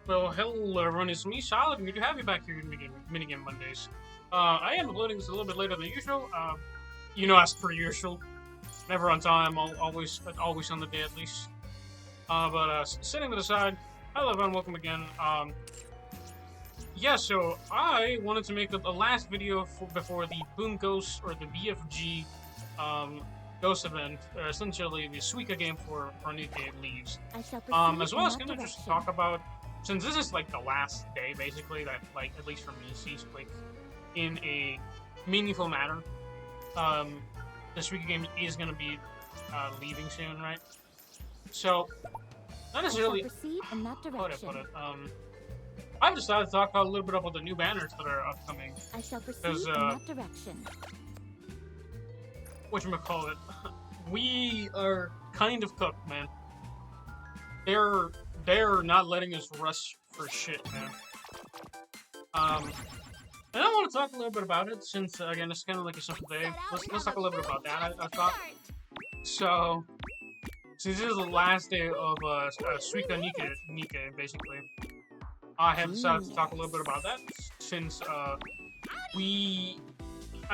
Well, hello everyone, it's me, Solid, and good to have you back here in Minigame Mondays. I am uploading this a little bit later than usual. As per usual, never on time, always on the day at least. Setting that aside, hello everyone, welcome again. So I wanted to make a last video before the Boom Ghost or the BFG Ghost event, essentially the Suika game for Nikke leaves. As well as gonna just talk about, since this is like the last day basically that, like, at least for me, sees like in a meaningful manner. The Suika game is gonna be leaving soon, right? So not necessarily proceed in that direction. I've decided to talk a little bit about the new banners that are upcoming. I shall proceed in that direction. Whatchamacallit, we are kind of cooked, man. They're not letting us rush for shit, man. And I want to talk a little bit about it, since again it's kind of like a simple day. Let's talk a little bit about that. I thought so. Since this is the last day of Suika Nikke, basically, I have decided to talk a little bit about that, since I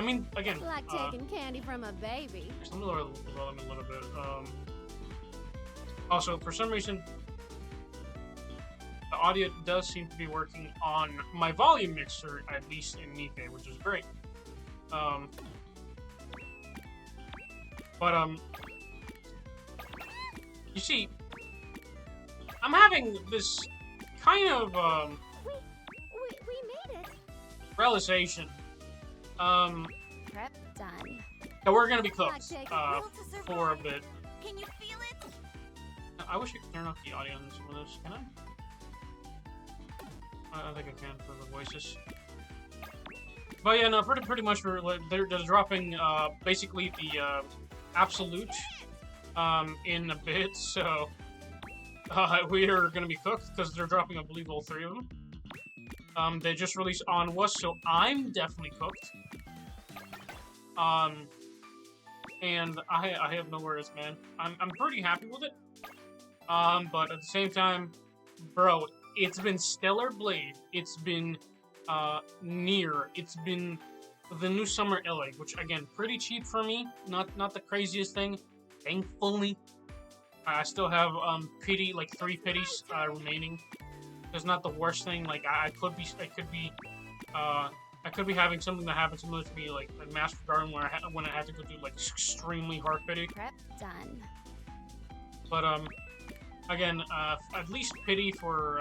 mean, again, like taking candy from a baby. Let me lower the volume a little bit. Also, for some reason, the audio does seem to be working on my volume mixer, at least in Nikke, which is great. You see, I'm having this kind of We made it. realization. Prep done. That we're gonna be cooked Like taking for a bit. Can you feel it? I wish I could turn off the audio on some of this. Can I? I think I can for the voices. But yeah, no, pretty much they're dropping basically the absolute in a bit, so we are gonna be cooked because they're dropping, I believe, all three of them. They just released Onwa, so I'm definitely cooked. And I have no words, man. I'm pretty happy with it. But at the same time, bro, it's been Stellar Blade, it's been Nier, it's been the new Summer LA, which again, pretty cheap for me, not the craziest thing, thankfully. I still have pity, like 3 pities remaining. It's not the worst thing. Like I could be having something that happened similar to me, like Master Garden, when I had to go through like extremely hard pity. Prep done. But again, at least pity for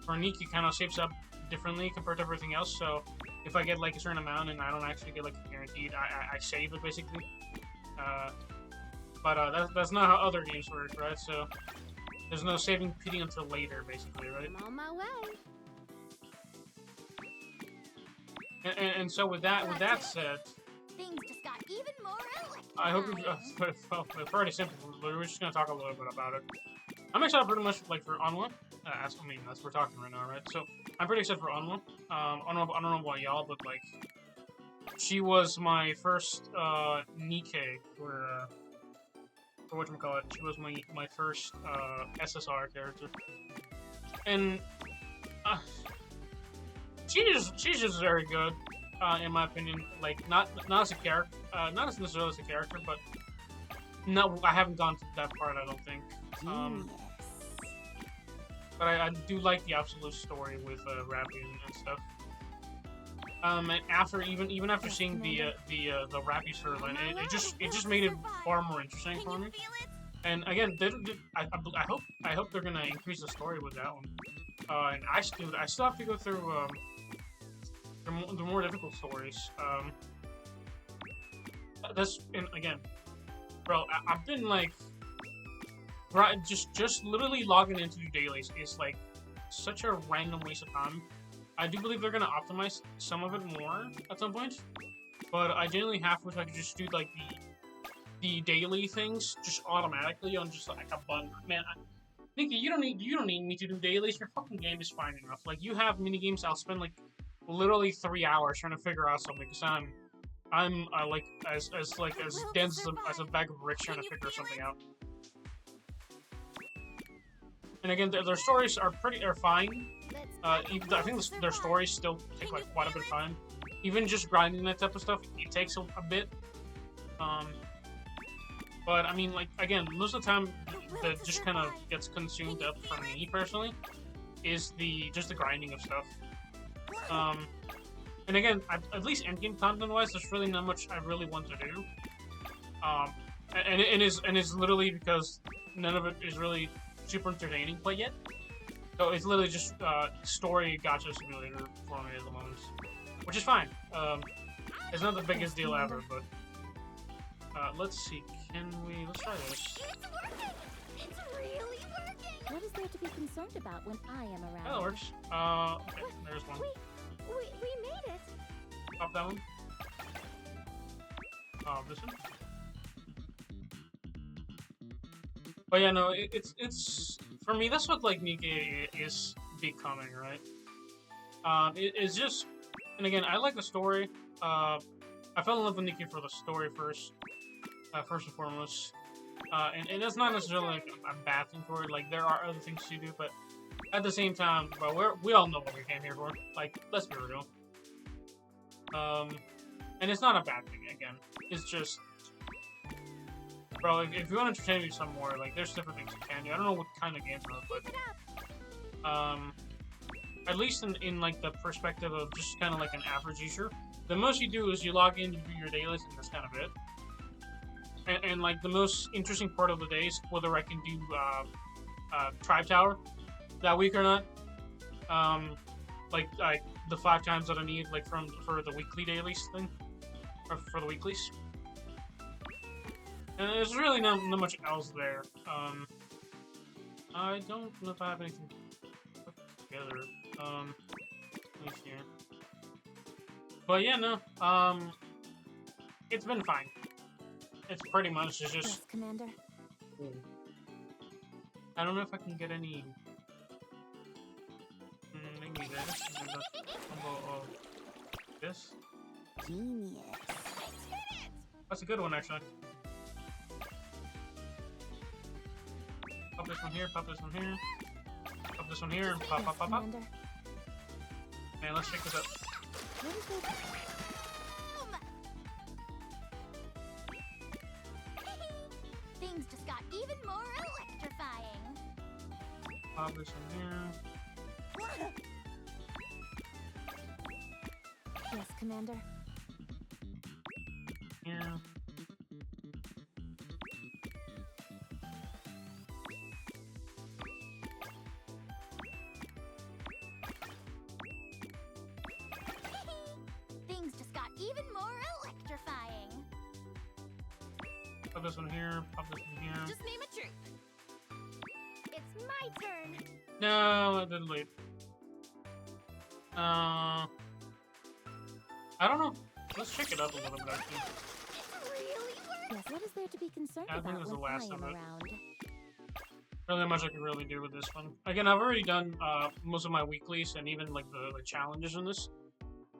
Nikke kind of shapes up differently compared to everything else. So if I get like a certain amount and I don't actually get like guaranteed, I save it basically. But that's not how other games work, right? So there's no saving pity until later, basically, right? I'm on my way. And so with that said, Things just got even more electric. I hope it's pretty simple. We're just gonna talk a little bit about it. I'm excited pretty much like for Onwa. That's what we're talking right now, right? So I'm pretty excited for Onwa. I don't know about y'all, but like she was my first Nikke for whatchamacallit. She was my first SSR character, and she's just very good, in my opinion. Like not as a character, not as necessarily as a character, but no, I haven't gone to that part, I don't think. But I do like the absolute story with Rappy and stuff. And after even after seeing the Rappy storyline, it just made it far more interesting for me. And again, I hope they're gonna increase the story with that one. And I still have to go through the more difficult stories. And again, bro, I've been like, just literally logging into the dailies is like such a random waste of time. I do believe they're gonna optimize some of it more at some point, but I genuinely wish I could just do like the daily things just automatically on just like a button. Man, Nikke, you don't need me to do dailies. Your fucking game is fine enough. Like you have minigames, I'll spend like literally 3 hours trying to figure out something because I'm like as dense as a bag of bricks trying to figure something out. And again, their stories are fine. Let's Even, I think their stories still take like quite a bit of time. Even just grinding that type of stuff, it takes a bit. But I mean, like again, most of the time that just kind of gets consumed up for me personally is just the grinding of stuff. And again, at least endgame content-wise, there's really not much I really want to do. And it's literally because none of it is really super entertaining quite yet. So it's literally just story gacha simulator for me at the moment, which is fine. It's not the biggest deal ever, but let's see. Let's try this. It's working! It's really working! What is there to be concerned about when I am around? That works. Okay, there's one. We made it! Pop that one. This one. But yeah, no, it's for me. That's what like Nikke is becoming, right? It's just, and again, I like the story. I fell in love with Nikke for the story first and foremost. And that's not necessarily like a bad thing for it. Like there are other things to do, but at the same time, but we all know what we came here for. Like, let's be real. And it's not a bad thing. Again, it's just, bro. If you want to entertain me some more, like there's different things you can do. I don't know what kind of games are, but at least in like the perspective of just kind of like an average user, the most you do is you log in, you do your dailies, and that's kind of it. And like the most interesting part of the day is whether I can do Tribe Tower that week or not. Like the 5 times that I need like for the weekly dailies thing, or for the weeklies. And there's really not much else there. I don't know if I have anything put together. Let me see here. But yeah, no. It's been fine. It's pretty much just. Yes, Commander. I don't know if I can get any. Maybe this. Maybe combo of this. Genius. That's a good one, actually. Pop this one here. Pop this one here. Pop this one here, and pop, Yes, pop, pop, pop. Commander. Man, let's check this out. What is there? Things just got even more electrifying. Pop this one here. Yes, Commander. Here. Things just got even more electrifying. Pop this one here. Pop this one here. Just name a troop. It's my turn. No, it didn't leave. I don't know. Let's check it up a little bit, actually. It's really working. Yes, what is there to be concerned Yeah, I think about that's the when I last am of it. around? Really much I can really do with this one. Again, I've already done most of my weeklies and even like the challenges in this.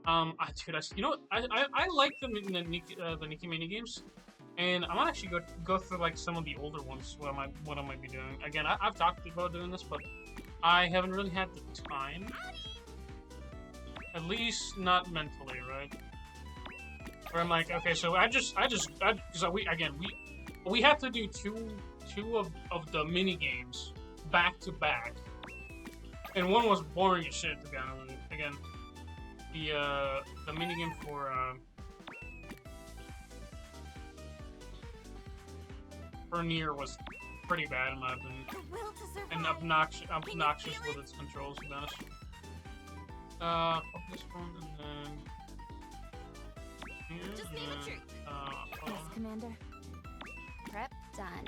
Dude, you know what? I like the Nikke minigames, and I might actually go through like some of the older ones. What I might be doing. Again, I've talked about doing this, but I haven't really had the time. At least not mentally, right? Where I'm like, okay, so because we have to do two of the mini games back to back, and one was boring as shit to be honest with you. Again, the mini game for Nier was pretty bad in my opinion, The will to survive. and obnoxious with its controls, to be honest. Pop this one and then here. Just name a troop. Yes, Commander. Prep done.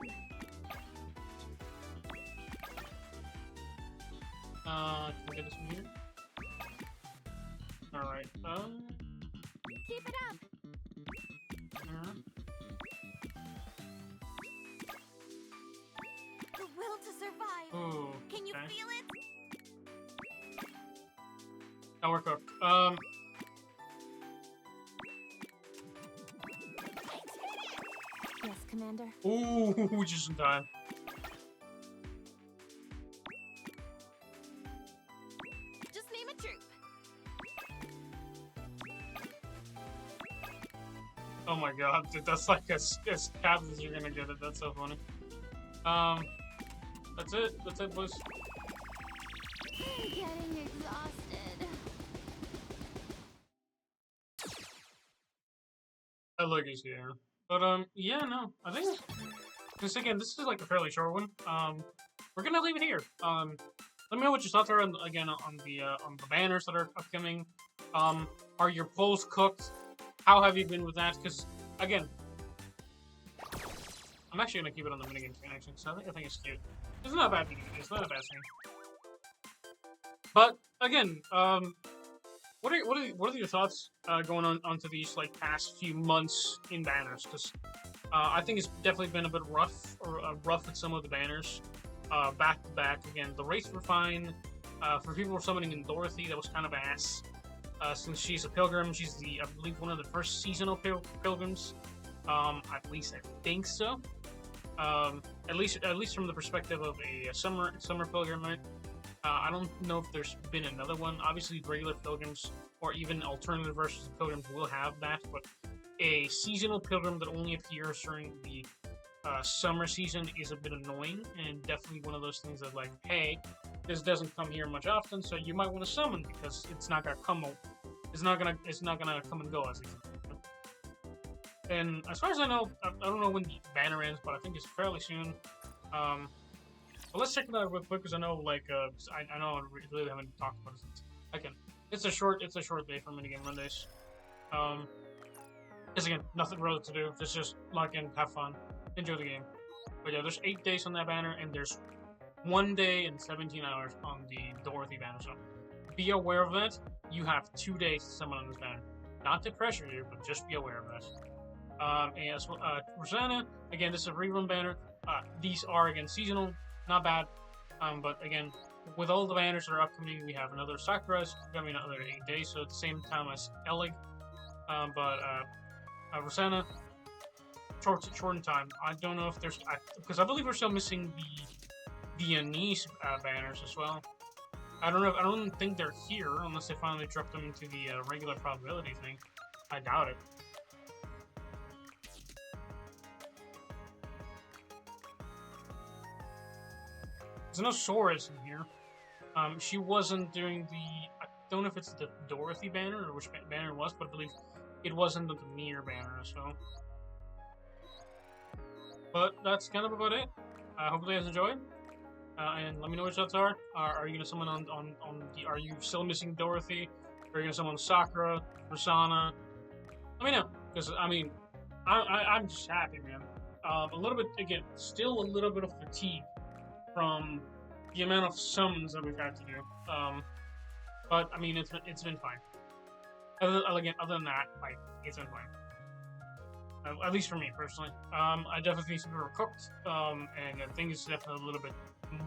Can we get this one here? Alright, Keep it up. here. The will to survive. Ooh, Can you okay. feel it? Now we're cooked. Yes, Commander. Ooh, just in time. Oh my god, dude, that's like as capped as you're gonna get it. That's so funny. That's it. That's it, boys. I'm getting exhausted. I like his hair. But, yeah, no. I think, because again, this is like a fairly short one. We're gonna leave it here. Let me know what your thoughts are again on the banners that are upcoming. Are your polls cooked? How have you been with that? Because, again, I'm actually gonna keep it on the minigame screen, actually, because I think it's cute. It's not a bad minigame. It's not a bad thing. But, again, what are your thoughts going on onto these like past few months in banners? Because I think it's definitely been a bit rough with some of the banners, back to back. Again, the rates were fine. For people who were summoning in Dorothy, that was kind of ass. Since she's a pilgrim, she's I believe one of the first seasonal pilgrims. At least I think so. At least from the perspective of a summer pilgrim, right? I don't know if there's been another one. Obviously, regular pilgrims or even alternative versions of pilgrims will have that, but a seasonal pilgrim that only appears during the summer season is a bit annoying, and definitely one of those things that, like, hey, this doesn't come here much often, so you might want to summon because it's not gonna come. It's not gonna come and go as it. And as far as I know, I don't know when the banner ends, but I think it's fairly soon. But let's check it out real quick because I know, like, I know I really haven't talked about it. Again, it's a short day for minigame Mondays. Because again, nothing really to do. Just log in, have fun, enjoy the game. But yeah, there's 8 days on that banner, and there's 1 day and 17 hours on the Dorothy banner. So be aware of that. You have 2 days to summon on this banner. Not to pressure you, but just be aware of that. And as well, Rosanna, again, this is a rerun banner. These are again seasonal. Not bad, but again, with all the banners that are upcoming, we have another Sakura's coming another 8 days, so at the same time as Elig. But Rosanna, short in time. I don't know if there's because I believe we're still missing the Anise banners as well. I don't know. I don't think they're here unless they finally drop them into the regular probability thing. I doubt it. There's no Sora's in here. She wasn't during I don't know if it's the Dorothy banner or which banner it was, but I believe it wasn't the Nier banner, so. But that's kind of about it. Hopefully you guys enjoyed. And let me know what your thoughts are. Are you gonna summon on the? Are you still missing Dorothy? Are you gonna summon Sakura, Rosanna? Let me know, because I mean, I'm just happy, man. A little bit again, still a little bit of fatigue from the amount of summons that we've had to do. But I mean, it's been fine. Other than that, like, it's been fine. At least for me personally. I definitely think some people are cooked. And I think it's definitely a little bit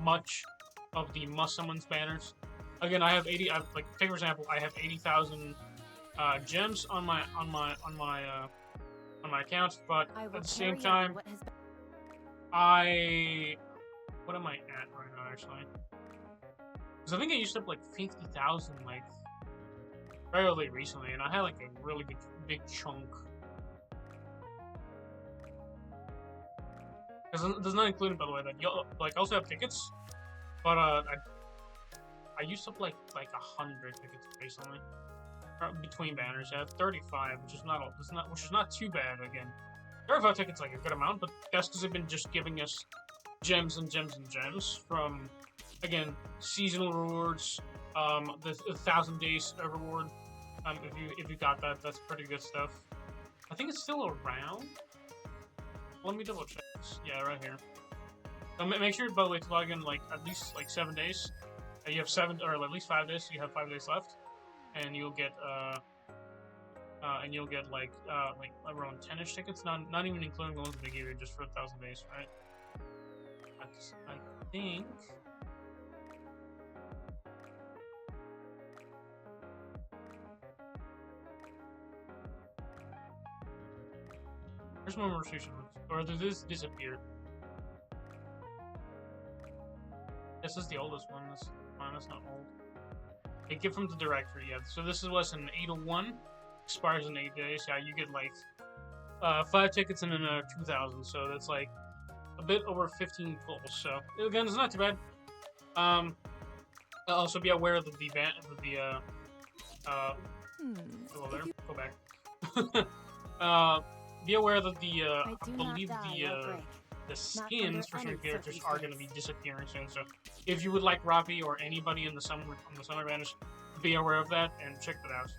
much of the must summons banners. Again, I have 80. Like, take for example, I have 80,000 gems on my account, but at the same time, what am I at right now, actually? Because I think I used up like 50,000 like fairly recently, and I had like a really good big chunk. Because there's not included, by the way, that you like also have tickets, but I used up like 100 tickets recently between banners. I have 35, which is not too bad. Again, 35 tickets like a good amount, but that's because they've been just giving us gems and gems and gems from, again, seasonal rewards, the 1,000 days reward. If you got that, that's pretty good stuff. I think it's still around. Let me double check this. Yeah, right here. Make sure, by the way, to log in like at least like 7 days. You have 7 or at least 5 days. So you have 5 days left, and you'll get like around 10ish tickets. Not even including the ones that they gave you just for 1,000 days, right? I think. Where's my restriction? Or did this disappear? This is the oldest one. That's fine. That's not old. They give from the directory, yeah. So this was an 801. Expires in 8 days. Yeah, you get like 5 tickets and another 2,000, so that's like a bit over 15 pulls. So again, it's not too bad. Also be aware that the hello there, go back. Be aware that I believe the skins for some characters are going to be disappearing soon. So if you would like Robbie or anybody in the summer banish, be aware of that and check that out.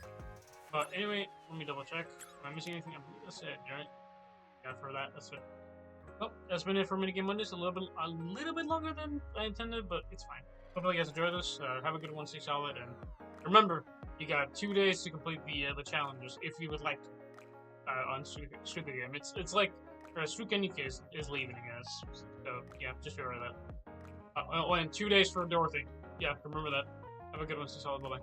But anyway, let me double check. Am I missing anything? I believe that's it, right? Yeah, for that, that's it. Well, that's been it for Minigame Mondays. A little bit longer than I intended, but it's fine. Hopefully you guys enjoyed this. Have a good one, stay solid, and remember, you got 2 days to complete the challenges if you would like to on Suika game. It's like Suika Nikke is leaving, I guess. So yeah, just be aware of that. Oh, and 2 days for DOROTHY. Yeah, remember that. Have a good one, stay solid, bye bye.